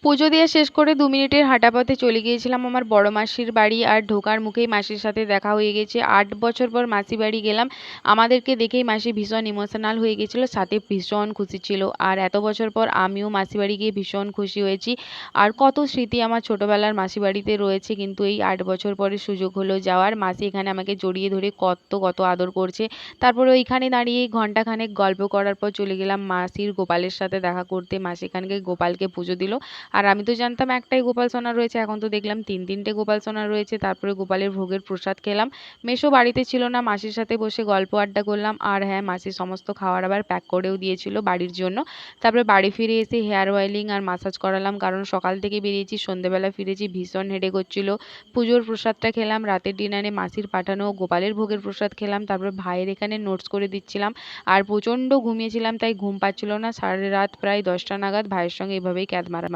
পুজো দিয়ে শেষ করে ২ মিনিটের হাঁটা পথে চলে গিয়েছিলাম আমার বড় মাসির বাড়ি। আর ঢোকার মুখেই মাসির সাথে দেখা হয়ে গেছে। ৮ বছর পর মাসি বাড়ি গেলাম। আমাদেরকে দেখেই মাসি ভীষণ ইমোশনাল হয়ে গেছিল, সাথে ভীষণ খুশি ছিল। আর এত বছর পর আমিও মাসি বাড়ি গিয়ে ভীষণ খুশি হয়েছি। আর কত স্মৃতি আমার ছোটবেলার মাসি বাড়িতে রয়েছে, কিন্তু এই ৮ বছর পরে সুযোগ হলো যাওয়ার। মাসি এখানে আমাকে জড়িয়ে ধরে কত কত আদর করছে। তারপরে ওইখানে দাঁড়িয়ে ঘন্টাখানেক গল্প করার পর চলে গেলাম মাসির গোপালের সাথে দেখা করতে। মাসি এখানকে গোপালকে পুজো দিল। আর আমি তো জানতাম একটাই গোপাল সোনা রয়েছে, এখন তো দেখলাম ৩-৩টে গোপাল সোনা রয়েছে। তারপরে গোপালের ভোগের প্রসাদ খেলাম। মেসো বাড়িতে ছিল না, মাসির সাথে বসে গল্প আড্ডা করলাম। আর হ্যাঁ, মাসি সমস্ত খাবার আবার প্যাক করেও দিয়েছিল বাড়ির জন্য। তারপরে বাড়ি ফিরে এসে হেয়ার অয়েলিং আর মাসাজ করালাম, কারণ সকাল থেকে বেরিয়েছি, সন্ধেবেলা ফিরেছি, ভীষণ হেডেক হচ্ছিল। পুজোর প্রসাদটা খেলাম, রাতের ডিনারে মাসির পাঠানো গোপালের ভোগের প্রসাদ খেলাম। তারপর ভাইয়ের এখানে নোটস করে দিচ্ছিলাম। আর প্রচণ্ড ঘুমিয়েছিলাম, তাই ঘুম পাচ্ছিল না। সারা রাত প্রায় 10টা নাগাদ ভাইয়ের সঙ্গে এভাবেই ক্যাদ মারা